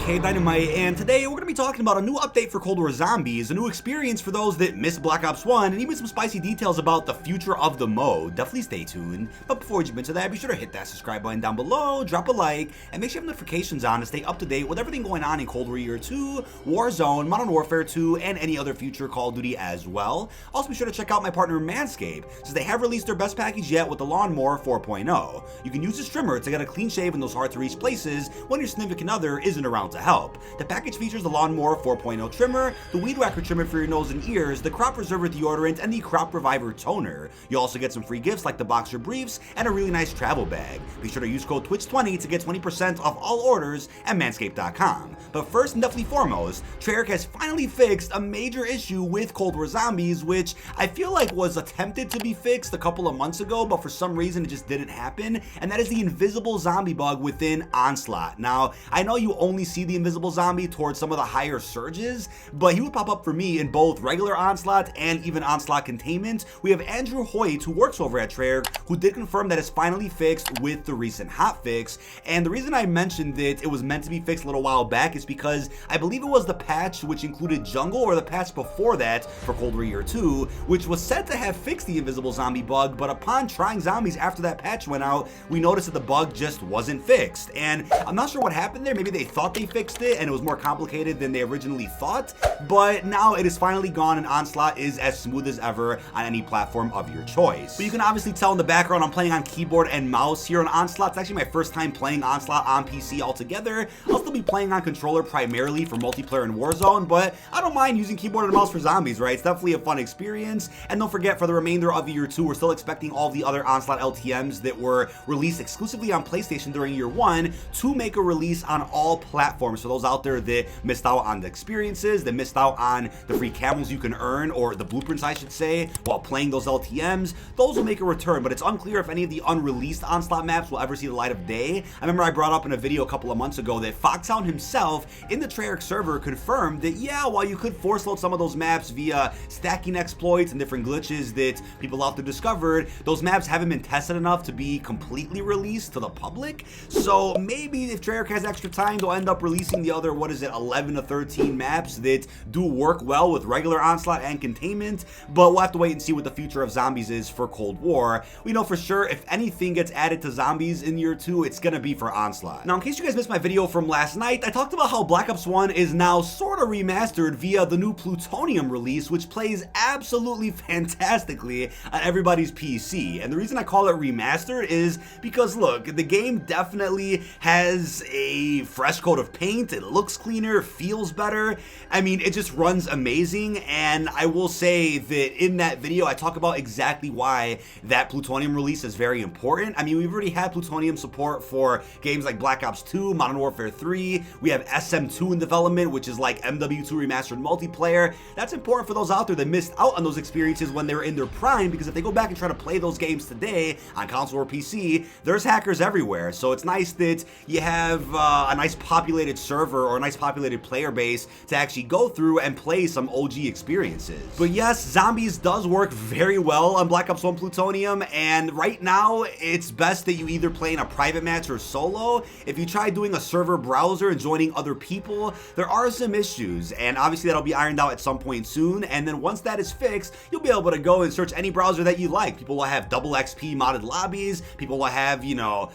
dkdynamite, and today we're going to be talking about a new update for Cold War Zombies, a new experience for those that missed Black Ops 1, and even some spicy details about the future of the mode. Definitely stay tuned. But before we jump into that, be sure to hit that subscribe button down below, drop a like, and make sure you have notifications on to stay up to date with everything going on in Cold War Year 2, Warzone, Modern Warfare 2, and any other future Call of Duty as well. Also be sure to check out my partner Manscaped, since they have released their best package yet with the Lawnmower 4.0. You can use this trimmer to get a clean shave in those hard to reach places when your significant other isn't around to help. The package features the Lawnmower 4.0 trimmer, the Weed Whacker trimmer for your nose and ears, the Crop Preserver deodorant, and the Crop Reviver toner. You'll also get some free gifts like the boxer briefs and a really nice travel bag. Be sure to use code TWITCH20 to get 20% off all orders at manscaped.com. But first and definitely foremost, Treyarch has finally fixed a major issue with Cold War Zombies, which I feel like was attempted to be fixed a couple of months ago, but for some reason it just didn't happen, and that is the invisible zombie bug within Onslaught. Now, I know you only see the invisible zombie towards some of the higher surges, but he would pop up for me in both regular Onslaught and even Onslaught Containment. We have Andrew Hoyt, who works over at Treyarch, who did confirm that it's finally fixed with the recent hotfix. And the reason I mentioned that it was meant to be fixed a little while back is because I believe it was the patch which included Jungle, or the patch before that for Cold War Year 2, which was said to have fixed the invisible zombie bug, but upon trying zombies after that patch went out, we noticed that the bug just wasn't fixed. And I'm not sure what happened there. Maybe they thought they fixed it and it was more complicated than they originally thought, but now it is finally gone and Onslaught is as smooth as ever on any platform of your choice. But you can obviously tell in the background I'm playing on keyboard and mouse here on Onslaught. It's actually my first time playing Onslaught on PC altogether. I'll still be playing on controller primarily for multiplayer and Warzone, but I don't mind using keyboard and mouse for zombies, right? It's definitely a fun experience. And don't forget, for the remainder of Year 2, we're still expecting all the other Onslaught LTMs that were released exclusively on PlayStation during Year 1 to make a release on all platforms. For those out there that missed out on the experiences, that missed out on the free camels you can earn, or the blueprints I should say, while playing those LTMs, those will make a return, but it's unclear if any of the unreleased Onslaught maps will ever see the light of day. I remember I brought up in a video a couple of months ago that Foxhound himself in the Treyarch server confirmed that yeah, while you could force load some of those maps via stacking exploits and different glitches that people out there discovered, those maps haven't been tested enough to be completely released to the public. So maybe if Treyarch has extra time, they'll end up releasing the other, 11 to 13 maps that do work well with regular Onslaught and Containment, but we'll have to wait and see what the future of zombies is for Cold War. We know for sure if anything gets added to zombies in Year 2, it's gonna be for Onslaught. Now, in case you guys missed my video from last night, I talked about how Black Ops 1 is now sort of remastered via the new Plutonium release, which plays absolutely fantastically on everybody's PC. And the reason I call it remastered is because, look, the game definitely has a fresh coat of paint. It looks cleaner, feels better. I mean, it just runs amazing. And I will say that in that video, I talk about exactly why that Plutonium release is very important. I mean, we've already had Plutonium support for games like Black Ops 2, Modern Warfare 3. We have SM2 in development, which is like MW2 remastered multiplayer. That's important for those out there that missed out on those experiences when they were in their prime, because if they go back and try to play those games today on console or PC, there's hackers everywhere. So it's nice that you have a nice populated server or a nice populated player base to actually go through and play some OG experiences. But yes, zombies does work very well on Black Ops 1 Plutonium, and right now it's best that you either play in a private match or solo. If you try doing a server browser and joining other people, there are some issues, and obviously that'll be ironed out at some point soon. And then once that is fixed, you'll be able to go and search any browser that you like. People will have double XP modded lobbies. People will have, you know,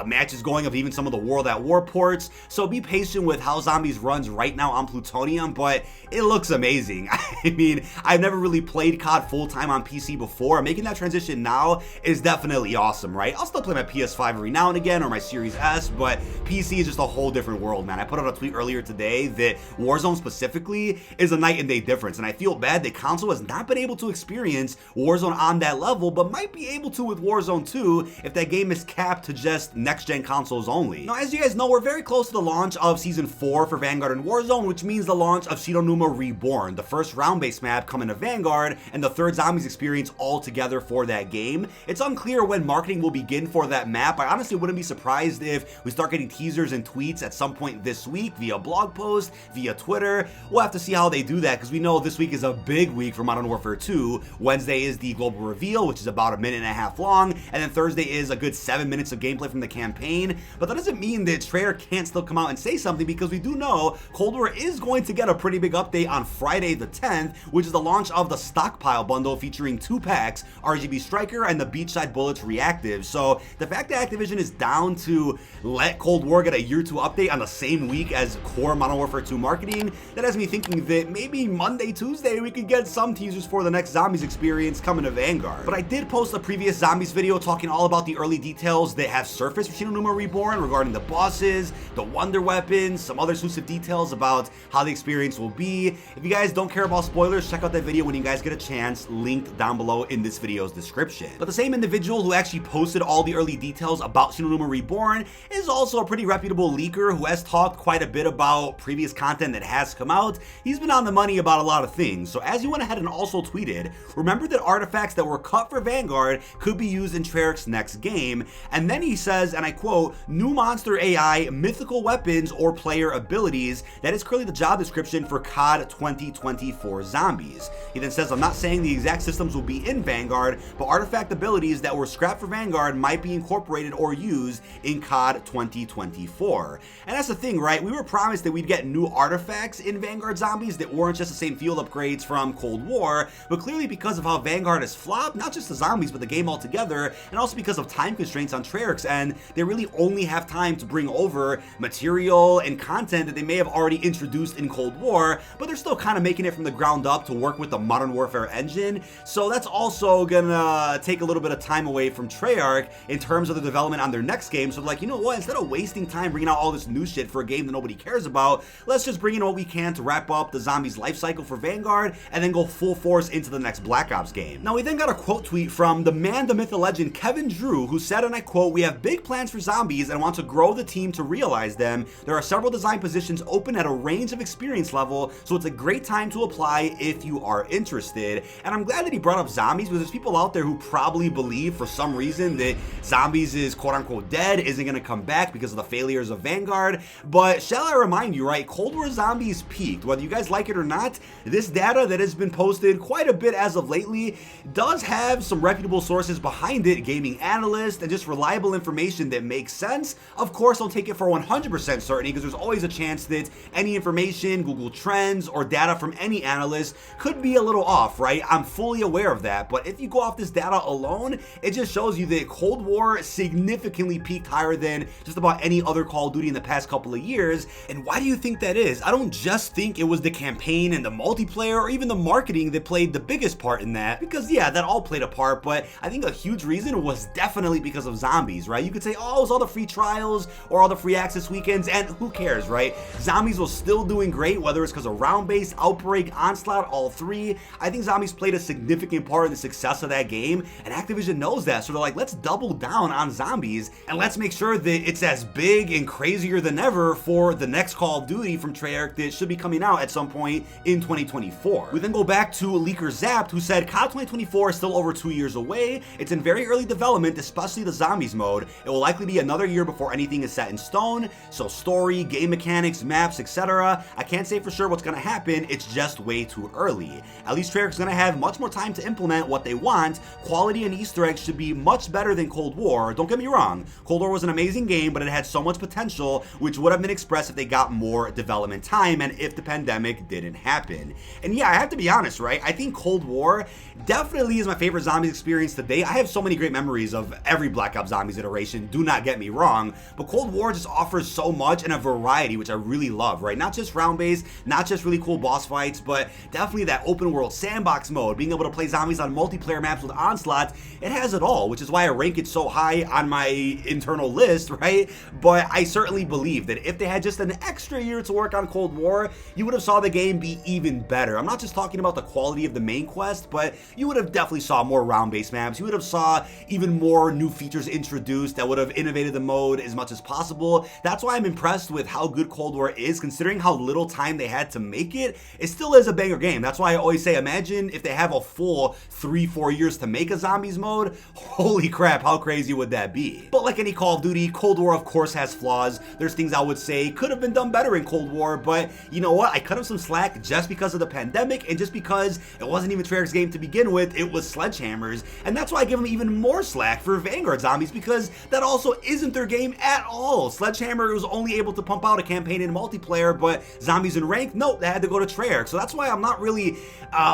matches going of even some of the World at War ports. So be patient with how Zombies runs right now on Plutonium, but it looks amazing. I mean, I've never really played COD full-time on PC before. Making that transition now is definitely awesome, right? I'll still play my PS5 every now and again, or my Series S, but PC is just a whole different world, man. I put out a tweet earlier today that Warzone specifically is a night and day difference, and I feel bad that console has not been able to experience Warzone on that level, but might be able to with Warzone 2 if that game is capped to just next-gen consoles only. Now, as you guys know, we're very close to the launch of Season 4 for Vanguard and Warzone, which means the launch of Shironuma Reborn, the first round-based map coming to Vanguard, and the third Zombies experience all together for that game. It's unclear when marketing will begin for that map. I honestly wouldn't be surprised if we start getting teasers and tweets at some point this week via blog post, via Twitter. We'll have to see how they do that, because we know this week is a big week for Modern Warfare 2. Wednesday is the global reveal, which is about a minute and a half long, and then Thursday is a good 7 minutes of gameplay from the campaign. But that doesn't mean that Treyarch can't still come out and say say something because we do know Cold War is going to get a pretty big update on Friday the 10th, which is the launch of the Stockpile bundle featuring 2 packs, RGB Striker and the Beachside Bullets Reactive. So the fact that Activision is down to let Cold War get a year 2 update on the same week as core Modern Warfare 2 marketing, that has me thinking that maybe Monday, Tuesday, we could get some teasers for the next Zombies experience coming to Vanguard. But I did post a previous Zombies video talking all about the early details that have surfaced for Shinonuma Reborn regarding the bosses, the wonder weapons, some other exclusive details about how the experience will be. If you guys don't care about spoilers, check out that video when you guys get a chance, linked down below in this video's description. But the same individual who actually posted all the early details about Shinonuma Reborn is also a pretty reputable leaker who has talked quite a bit about previous content that has come out. He's been on the money about a lot of things. So as he went ahead and also tweeted, remember that artifacts that were cut for Vanguard could be used in Treyarch's next game. And then he says, and I quote, "New monster AI, mythical weapons, or player abilities." That is currently the job description for COD 2024 Zombies. He then says, "I'm not saying the exact systems will be in Vanguard, but artifact abilities that were scrapped for Vanguard might be incorporated or used in COD 2024. And that's the thing, right? We were promised that we'd get new artifacts in Vanguard Zombies that weren't just the same field upgrades from Cold War, but clearly because of how Vanguard has flopped, not just the zombies, but the game altogether, and also because of time constraints on Treyarch's end, they really only have time to bring over material and content that they may have already introduced in Cold War, but they're still kind of making it from the ground up to work with the Modern Warfare engine. So that's also gonna take a little bit of time away from Treyarch in terms of the development on their next game. So they're like, you know what, instead of wasting time bringing out all this new shit for a game that nobody cares about, let's just bring in what we can to wrap up the zombies life cycle for Vanguard and then go full force into the next Black Ops game. Now we then got a quote tweet from the man, the myth, the legend, Kevin Drew, who said, and I quote, "We have big plans for zombies and want to grow the team to realize them. There are several design positions open at a range of experience level, so it's a great time to apply if you are interested." And I'm glad that he brought up zombies because there's people out there who probably believe for some reason that zombies is quote unquote dead, isn't going to come back because of the failures of Vanguard. But shall I remind you, right, Cold War Zombies peaked. Whether you guys like it or not, this data that has been posted quite a bit as of lately does have some reputable sources behind it, gaming analysts, and just reliable information that makes sense. Of course, don't take it for 100% certainty because there's always a chance that any information, Google Trends, or data from any analyst could be a little off, right? I'm fully aware of that, but if you go off this data alone, it just shows you that Cold War significantly peaked higher than just about any other Call of Duty in the past couple of years. And why do you think that is? I don't just think it was the campaign and the multiplayer or even the marketing that played the biggest part in that, because yeah, that all played a part, but I think a huge reason was definitely because of zombies, right? You could say, oh, it was all the free trials or all the free access weekends, and who cares, right? Zombies was still doing great, whether it's because of round-based, Outbreak, Onslaught, all three. I think zombies played a significant part in the success of that game, and Activision knows that, so they're like, let's double down on zombies, and let's make sure that it's as big and crazier than ever for the next Call of Duty from Treyarch that should be coming out at some point in 2024. We then go back to leaker Zapped, who said, COD 2024 is still over 2 years away. It's in very early development, especially the zombies mode. It will likely be another year before anything is set in stone, so story, game mechanics, maps, etc. I can't say for sure what's going to happen, it's just way too early. At least Treyarch's going to have much more time to implement what they want. Quality and Easter eggs should be much better than Cold War. Don't get me wrong, Cold War was an amazing game, but it had so much potential, which would have been expressed if they got more development time and if the pandemic didn't happen. And yeah, I have to be honest, right? I think Cold War definitely is my favorite zombies experience to date. I have so many great memories of every Black Ops Zombies iteration, do not get me wrong, but Cold War just offers so much and a variety, which I really love, right? Not just round-based, not just really cool boss fights, but definitely that open world sandbox mode, being able to play zombies on multiplayer maps with Onslaught. It has it all, which is why I rank it so high on my internal list, right? But I certainly believe that if they had just an extra year to work on Cold War, you would have saw the game be even better. I'm not just talking about the quality of the main quest, but you would have definitely saw more round-based maps. You would have saw even more new features introduced that would have innovated the mode as much as possible. That's why I'm impressed with how good Cold War is, considering how little time they had to make it. It still is a banger game. That's why I always say, imagine if they have a full 3-4 years to make a zombies mode. Holy crap, how crazy would that be? But like any Call of Duty, Cold War of course has flaws. There's things I would say could have been done better in Cold War, but you know what? I cut them some slack just because of the pandemic and just because it wasn't even Treyarch's game to begin with, it was Sledgehammer's, and that's why I give them even more slack for Vanguard Zombies, because that also isn't their game at all. Sledgehammer was only able able to pump out a campaign in multiplayer, but zombies in ranked, nope, they had to go to Treyarch. So that's why I'm not really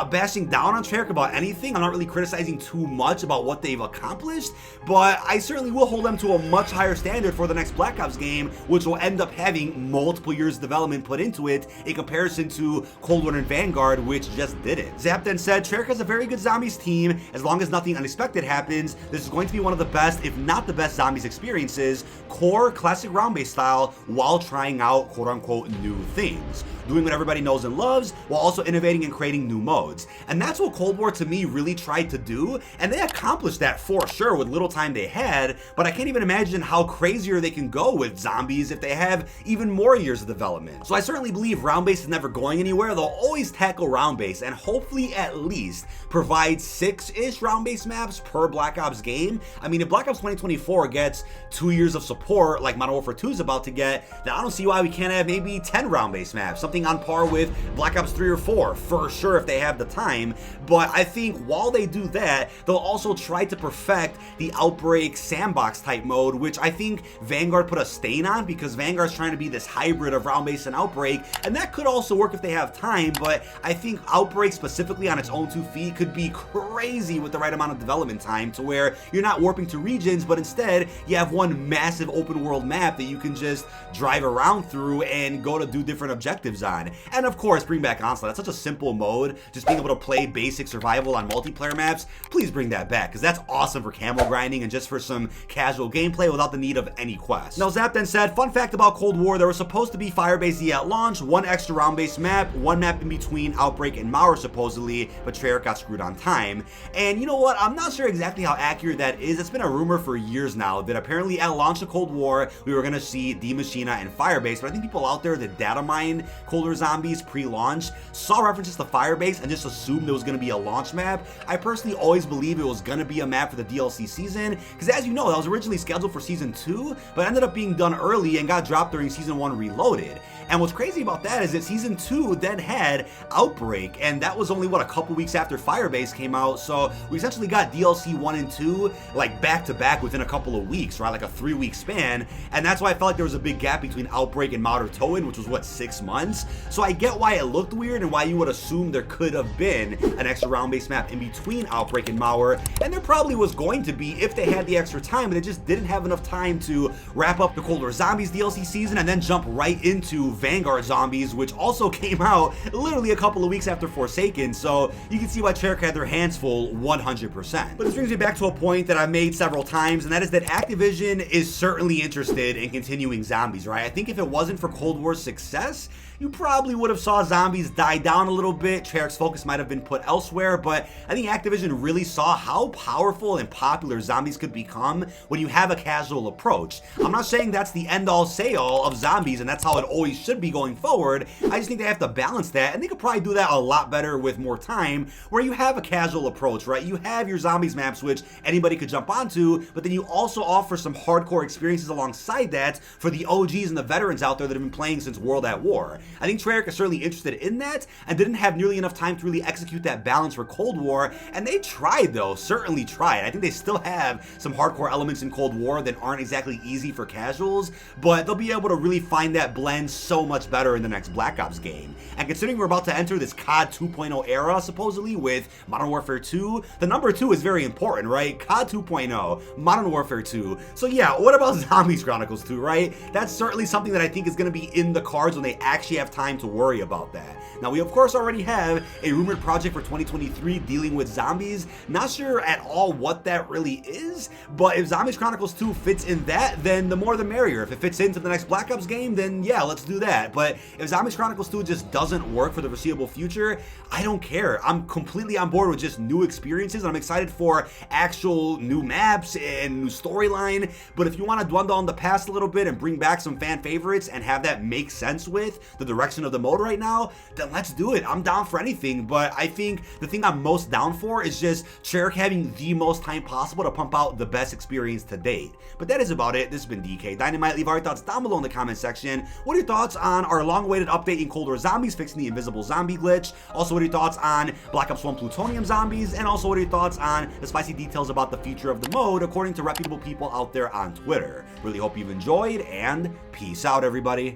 bashing down on Treyarch about anything. I'm not really criticizing too much about what they've accomplished, but I certainly will hold them to a much higher standard for the next Black Ops game, which will end up having multiple years of development put into it in comparison to Cold War and Vanguard, which just didn't. Zap then said, Treyarch has a very good zombies team. As long as nothing unexpected happens, this is going to be one of the best, if not the best, zombies experiences, core classic round-based style, while trying out quote-unquote new things, doing what everybody knows and loves, while also innovating and creating new modes. And that's what Cold War to me really tried to do, and they accomplished that for sure with little time they had, but I can't even imagine how crazier they can go with zombies if they have even more years of development. So I certainly believe round-based is never going anywhere. They'll always tackle round-based and hopefully at least provide 6-ish round-based maps per Black Ops game. I mean, if Black Ops 2024 gets 2 years of support like Modern Warfare 2 is about to get, then I don't see why we can't have maybe 10 round-based maps, something on par with Black Ops 3 or 4, for sure if they have the time. But I think while they do that, they'll also try to perfect the Outbreak sandbox type mode, which I think Vanguard put a stain on, because Vanguard's trying to be this hybrid of round-based and Outbreak, and that could also work if they have time, but I think Outbreak specifically on its own 2 feet could be crazy with the right amount of development time, to where you're not warping to regions, but instead you have one massive open world map that you can just drive around through and go to do different objectives on. And of course, bring back Onslaught. That's such a simple mode, just being able to play basic survival on multiplayer maps. Please bring that back, because that's awesome for camo grinding and just for some casual gameplay without the need of any quest. Now Zap then said, fun fact about Cold War, there was supposed to be Firebase Z at launch, 1 extra round-based map, 1 map in between Outbreak and Mauer supposedly, but Treyarch got screwed on time. And you know what, I'm not sure exactly how accurate that is. It's been a rumor for years now that apparently at launch of Cold War, we were going to see Die Machina and Firebase, but I think people out there that data mine Cold War Zombies pre-launch saw references to Firebase and just assumed there was going to be a launch map. I personally always believe it was going to be a map for the DLC season, because as you know, that was originally scheduled for Season 2, but ended up being done early and got dropped during Season 1 Reloaded. And what's crazy about that is that Season 2 then had Outbreak, and that was only, what, a couple weeks after Firebase came out, so we essentially got DLC 1 and 2, like, back-to-back within a couple of weeks, right, like a 3-week span, and that's why I felt like there was a big gap between Outbreak and Modern Towin, which was, what, 6 months? So I get why it looked weird and why you would assume there could have been an extra round-based map in between Outbreak and Mauer, and there probably was going to be if they had the extra time, but they just didn't have enough time to wrap up the Cold War Zombies DLC season and then jump right into Vanguard Zombies, which also came out literally a couple of weeks after Forsaken, so you can see why Treyarch had their hands full 100%. But this brings me back to a point that I've made several times, and that is that Activision is certainly interested in continuing Zombies, right? I think if it wasn't for Cold War's success, you probably would have saw Zombies die down a little bit. Treyarch's focus might have been put elsewhere, but I think Activision really saw how powerful and popular Zombies could become when you have a casual approach. I'm not saying that's the end-all say-all of Zombies and that's how it always should be going forward. I just think they have to balance that, and they could probably do that a lot better with more time, where you have a casual approach, right? You have your Zombies maps, which anybody could jump onto, but then you also offer some hardcore experiences alongside that for the OGs and the veterans out there that have been playing since World at War. I think Treyarch is certainly interested in that and didn't have nearly enough time to really execute that balance for Cold War, and they tried though, certainly tried. I think they still have some hardcore elements in Cold War that aren't exactly easy for casuals, but they'll be able to really find that blend so much better in the next Black Ops game. And considering we're about to enter this COD 2.0 era, supposedly, with Modern Warfare 2, the number 2 is very important, right? COD 2.0, Modern Warfare 2. So yeah, what about Zombies Chronicles 2, right? That's certainly something that I think is going to be in the cards when they actually have time to worry about that. Now, we of course already have a rumored project for 2023 dealing with zombies. Not sure at all what that really is, but if Zombies Chronicles 2 fits in that, then the more the merrier. If it fits into the next Black Ops game, then yeah, let's do that. But if Zombies Chronicles 2 just doesn't work for the foreseeable future, I don't care. I'm completely on board with just new experiences, and I'm excited for actual new maps and new storyline. But if you want to dwindle on the past a little bit and bring back some fan favorites and have that make sense with the direction of the mode right now, then let's do it. I'm down for anything, but I think the thing I'm most down for is just Treyarch having the most time possible to pump out the best experience to date. But that is about it. This has been dkdynamite. Leave our thoughts down below in the comment section. What are your thoughts on our long-awaited update in Cold War Zombies fixing the invisible zombie glitch? Also, what are your thoughts on Black Ops 1 Plutonium zombies? And also, what are your thoughts on the spicy details about the future of the mode according to reputable people out there on Twitter? Really hope you've enjoyed, and peace out, everybody.